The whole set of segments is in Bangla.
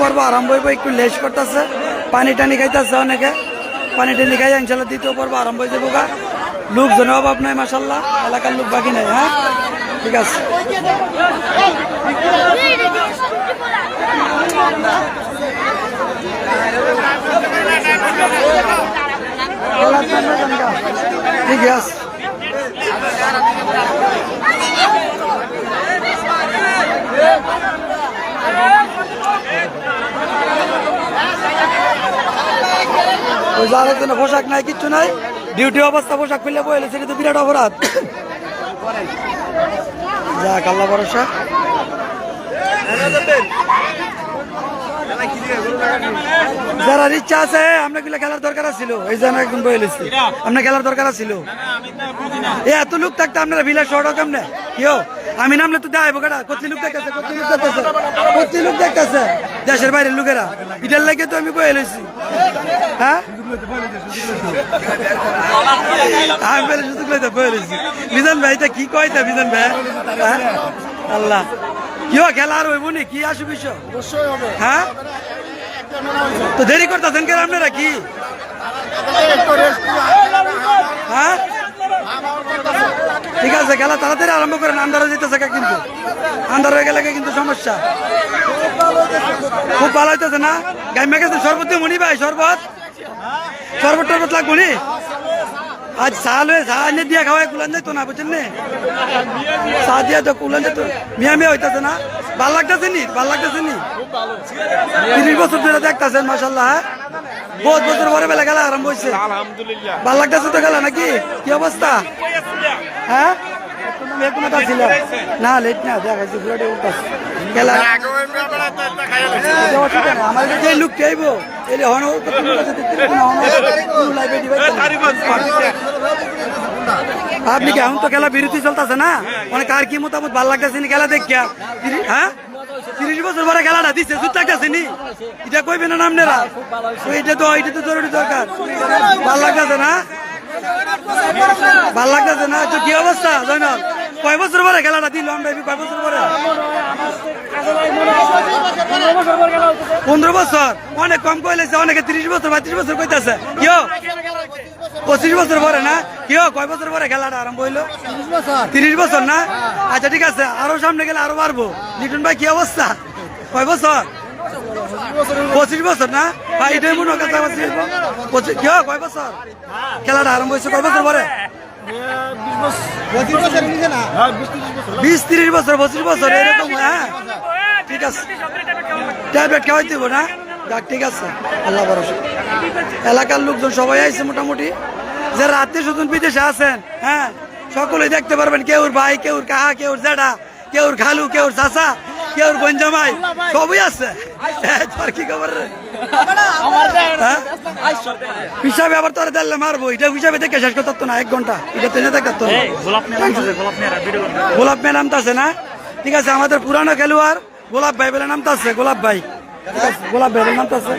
পর্ব আরম্ভ হইব, একটু লেস করতেছে, পানি টানি খাইতেছে অনেকে, পানি টানি খাই ইনশাল্লাহ দ্বিতীয় পর্ব আরম্ভ হয়ে যাবো। লোকজনের অভাব নাই মাসাল্লাহ, এলাকার লোক বাকি নাই। হ্যাঁ ঠিক আছে। ঠিক আছে। যার জন্য পোশাক নাই, কিচ্ছু নাই, ডিউটি অবস্থা পোশাক খুললে বইলে সেটা তো বিরাট অপরাধ। যাক আল্লাহ ভরসা। যারা ইচ্ছা আছে আপনাগুলো খেলার দরকার ছিল, এই জন্য একদম বলেছি আপনার খেলার দরকার ছিল। এত লোক থাকতে আপনারা ভিলেজ শর্ট কেমনে কেউ আমি নামলে তো দেখাবো কেটা কত লোক দেখতেছে, কত লোক দেখতেছে দেশের বাইরের লোকেরা, এটার লাগে তো আমি বলেছি। হ্যাঁ আমি বলে সুযোগ লইতে বলেছি। বিজন ভাই তা কি কয়তা বিজন ভাই? আল্লাহ কিও খেলা আর হইব নি কি আসু বিষয়? হ্যাঁ তো দেরি করতেছেন কেন আপনারা কি? হ্যাঁ ঠিক আছে, খেলা তাড়াতাড়ি আরম্ভ করেন, আন্ধার হয়ে যেতেছে কিন্তু, আন্ধার হয়ে গেলে কিন্তু সমস্যা। খুব ভালো হইতেছে না? গাইমা গেছে শরবত দিয়ে মনি ভাই, শরবত শরবত টরবত লাগবো নি? আজ সাল হয়ে চা এনে দিয়া খাওয়াই কুলান যাইতো না, বুঝছেন নি? চা দিয়া তো কুলান যেত, মিয়া মিয়া হইতেছে না? ভাল লাগতেছে নি? ভাল লাগতেছে নি? 30 বছর ধরে দেখতেছেন মাসাল্লাহ, হ্যাঁ বহুত বছর পরে বেলা খেলা আরম্ভ হয়েছে, ভাল লাগতেছে তো খেলা নাকি? কি অবস্থা? হ্যাঁ না লেট না দেখাইছি খেলা আমার যে লোক চাইব আপনি কি এখন তো খেলা বিরতি চলতেছে না, মানে কার কি মতামত ভাল লাগতেছে নি খেলা দেখিয়া? হ্যাঁ 30 বছর পরে খেলাটা দিচ্ছে, জুত লাগতেছে নি? এটা কইবেন না আপনারা? এটা তো জরুরি দরকার। ভাল লাগতেছে না? ভাল লাগতেছে না? তো কি অবস্থা জয়নাল? কয় বছর পরে খেলাটা দিল আমরা? কয় বছর পরে? 15 বছর, অনেক কম কইলেছে, অনেকে 30 বছর 32 বছর কইতেছে। কেউ 25 বছর পরে না? কেউ কয় বছর পরে খেলাটা আরম্ভ হইলো? 30 বছর না? আচ্ছা ঠিক আছে, আরো সামনে গেলে আরো বাড়বো। লিটন ভাই কি অবস্থা? কয় বছর? 25 বছর না ভাই? এটাই মনে কাছে কেউ কয় বছর খেলাটা আরম্ভ হয়েছে? কয় বছর পরে? 20-30 বছর 25 বছর এরকম। হ্যাঁ ঠিক আছে, ট্যাবলেট খাওয়াই দিব না? যাক ঠিক আছে, আল্লাহ ভরসা। এলাকার লোকজন সবাই আইছে মোটামুটি, যে রাতে শুধু বিদেশে আছেন, হ্যাঁ সকলেই দেখতে পারবেন, কেউর ভাই, কেউর কাহা, কেউর জেঠা, কেউর খালু, কেউর চাচা, কেউর গঞ্জামাই, সবই আছে। কি খবর রে? হিসাবে আবার তোরা দিলে মারবো, এটা হিসাবে দেখে শেষ করতে না 1 ঘন্টা, এটা তেনে দেখতে না। গোলাপ মেয়ে নামতাছে না? ঠিক আছে, আমাদের পুরানো খেলোয়াড় গোলাপ ভাই বলে নামতাছে, গোলাপ ভাই, গোলাপ ভাই বলে নামতাছে।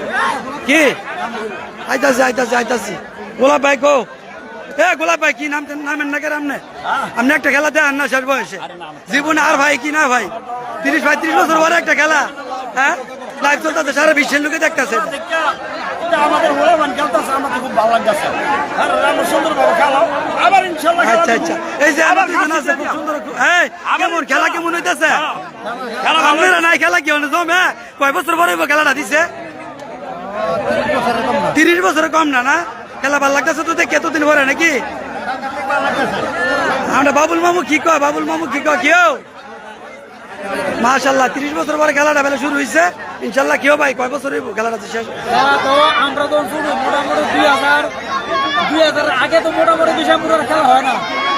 কি আইতাছি গোলাপ ভাই কো? গোলাপ ভাই কি নামেন না কেন আপনি? আপনি একটা খেলা দেন না শেষ বয়সে জীবনে, আর ভাই কি না ভাই 30-35 বছর পরে একটা খেলা, হ্যাঁ লাইভ চলতেছে, সারা বিশ্বের লোকে দেখতেছে। আচ্ছা আচ্ছা, এই যে সুন্দর কেমন খেলা কেমন হইতেছে? আপনারা নাই খেলা কি হলো জমে? কয় বছর পরে খেলাটা দিছে? 30 বছরে কম না? না খেলা ভাল লাগতেছে তো দেখি এতদিন পরে নাকি? আমরা বাবুল মামু কি কয়? বাবুল মামু কি কয়? কেউ মাশাআল্লাহ 30 বছর পরে খেলাটা বেলা শুরু হয়েছে, ইনশাল্লাহ কেউ ভাই কয় বছর হইব খেলাটা শেষ? আমরা তো মোটামুটি 2000 আগে তো মোটামুটি ডিসেম্বরের খেলা হয় না।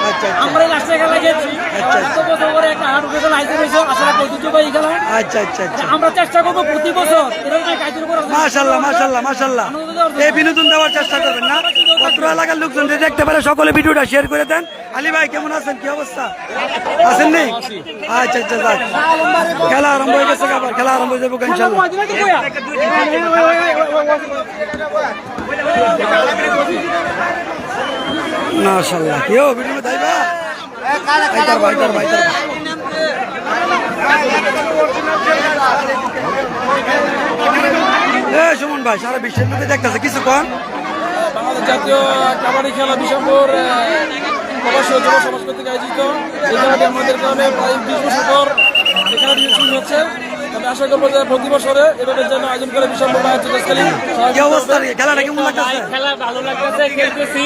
আচ্ছা আমরা লাস্টে খেলা গেছি, বছর পরে একটা হাট খেলা আইতে হয়েছে, আসলে ঐতিহ্যবাহী খেলা। আচ্ছা আচ্ছা আচ্ছা, আমরা চেষ্টা করবো প্রতি বছর মাশাআল্লাহ মাশাআল্লাহ মাশাআল্লাহ এই বিনোদন দেওয়ার চেষ্টা করবেন না? অত্র এলাকার লোকজন দেখতে পারে সকলে ভিডিওটা শেয়ার করে দেন। আলী ভাই কেমন আছেন? কি অবস্থা? আছেন নি? আচ্ছা আচ্ছা, যাক খেলা আরম্ভ হয়ে গেছে, আবার খেলা আরম্ভ হয়ে যাবো ইনশাআল্লাহ। মাশাআল্লাহ কেউ ভিডিও দাইবা ভাইটার ভাইটার ভাইটার সুমন ভাই সারা বিশ্বের মধ্যে দেখতেছে কিছু কম। বাংলাদেশ জাতীয় কাবাডি খেলা ডিসেম্বর প্রবাসী ও যুব সমাজ কর্তৃক আয়োজিত এই খেলাটি আমাদের গ্রামে প্রায় 20 বছর পর এই খেলাটি শুরু হচ্ছে। আমি আশা করবো যে প্রতি বছরে এভাবে যেন আয়োজন করে ডিসেম্বর মাসে খেলি। কি অবস্থা খেলাটা কেমন লাগতেছে? খেলা ভালো লাগতেছে, খেলতেছি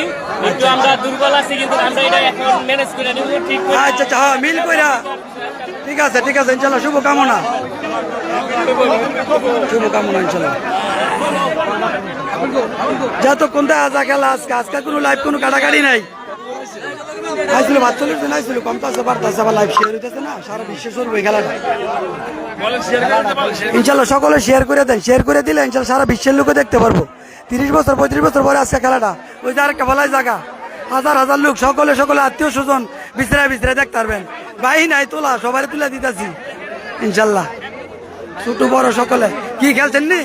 একটু আমরা দুর্বল আছি কিন্তু আমরা এটা এখন ম্যানেজ করে নিব ঠিক করে। আচ্ছা আচ্ছা হ্যাঁ মিল কইরা ঠিক আছে ইনশাল্লাহ শুভকামনা ইনশাল্লাহ। যতক্ষণ দেখা খেলা আজকে কোনো লাইভ কোনো কাটাকাটি নাই আইছিল ৪৫ দিন আইছিল কমতাছে বাড়তাছে আবার লাইভ শেয়ার হইতেছে না সারা বিশ্বে চলবে এই খেলাটা ইনশাল্লাহ। সকলে শেয়ার করে দিলে ইনশাল্লাহ সারা বিশ্বের লোকে দেখতে পারবো। ৩০ বছর ৩৫ বছর পরে আজকে খেলাটা ওই যে আরেকটা বলাই জায়গা হাজার লোক সকলে আত্মীয় স্বজন বিছরা দেখতে পারবেন। ভাই নাই তোলা সবাই তুলে দিতেছি ইনশাল্লাহ ছোট বড় সকলে। কি খেলছেন নি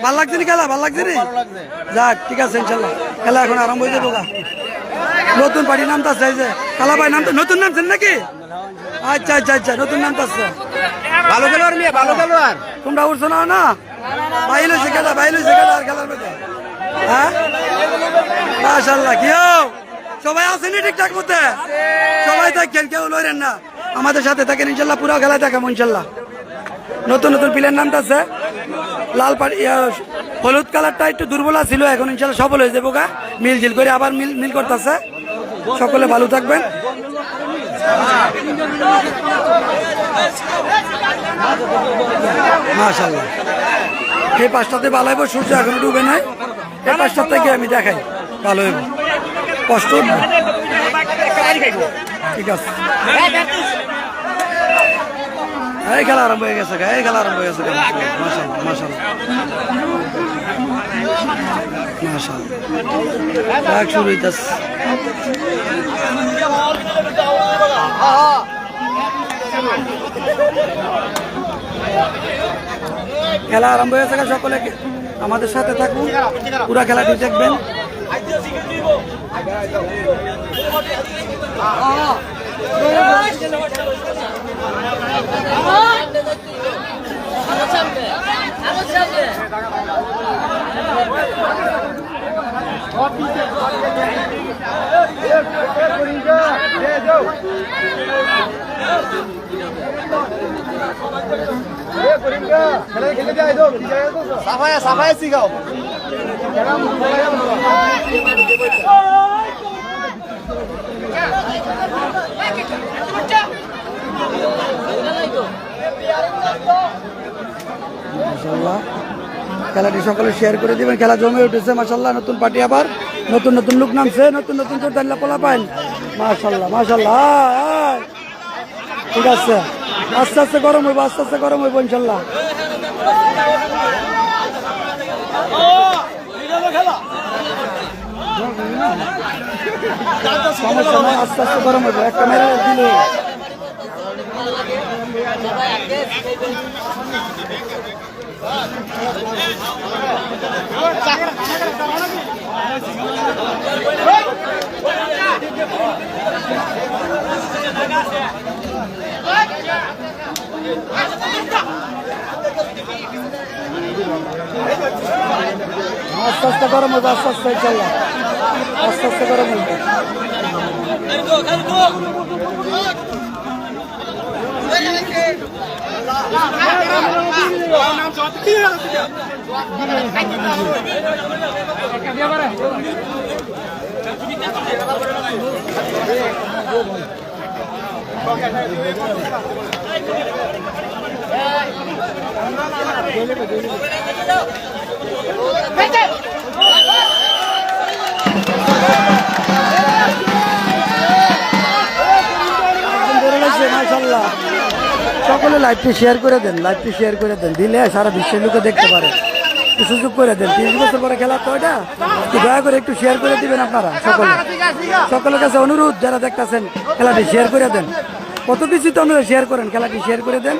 ভাল লাগছে নি খেলা? ভাল লাগছে নি? যাক ঠিক আছে ইনশাল্লাহ খেলা এখন আরম্ভ হয়ে যাবো। নতুন পার্টি নামতাছে এই যে কালা ভাই নতুন নামছেন নাকি? আচ্ছা নতুন নামতাছে। ভালো খেলোয়াড় নিয়ে ভালো খেলোয়াড় তোমরা উঠছো না বাইল হয়েছে খেলা আর খেলার মধ্যে হ্যাঁ মাশাআল্লাহ। কিও সবাই আসেনি ঠিকঠাক মতে? সবাই থাকেন, কেউ লড়েন না, আমাদের সাথে থাকেন ইনশাল্লাহ। পুরো খেলায় দেখাবো ইনশাল্লাহ। নতুন প্লেয়ার নামতেছে। লাল পাড়ি হলুদ কালারটা একটু দুর্বল ছিল, এখন ইনশাল্লাহ সফল হয়ে যাবো গা। মিল করে আবার মিল করতেছে। সকলে ভালো থাকবেন। মাশাআল্লাহ এই পাঁচটাতে ভালো হইব। সূর্য এখন ডুবে নাই, এই পাঁচটার থেকে আমি দেখাই ভালো হইব। কষ্ট ঠিক আছে। এই খেলা আরম্ভ হয়ে গেছে মাশাআল্লাহ শুরু হইতেছে। খেলা আরম্ভ হয়েছে, সকলে আমাদের সাথে থাকুন, পুরো খেলাটি দেখবেন। সাফায়া শিখাও। খেলাটি সকলে শেয়ার করে দিবেন। খেলা জমে উঠেছে মাশাআল্লাহ। নতুন পার্টি আবার নতুন লোক নামছে, নতুন জোরদার পোলা পাইন। মাশাআল্লাহ ঠিক আছে। আস্তে আস্তে গরম হইব ইনশাল্লাহ। সমস্যা নাই, আস্তে আস্তে গরম হইব। একটা মেরে দিলে আস্তে আস্তে গরম হইব, আস্তে আস্তে ইনশাল্লাহ আস্তে আস্তে গরম হইব। মাশাআল্লাহ সকলে লাইভটি শেয়ার করে দেন, দিলে সারা বিশ্বের লোকে দেখতে পারে। একটু সুযোগ করে দেন। 30 বছর পরে খেলা তো এটা, দয়া করে একটু শেয়ার করে দিবেন আপনারা সকলের কাছে অনুরোধ। যারা দেখতেছেন খেলাটি শেয়ার করে দেন। কত কিছু তো আপনারা শেয়ার করেন, খেলাটি শেয়ার করে দেন।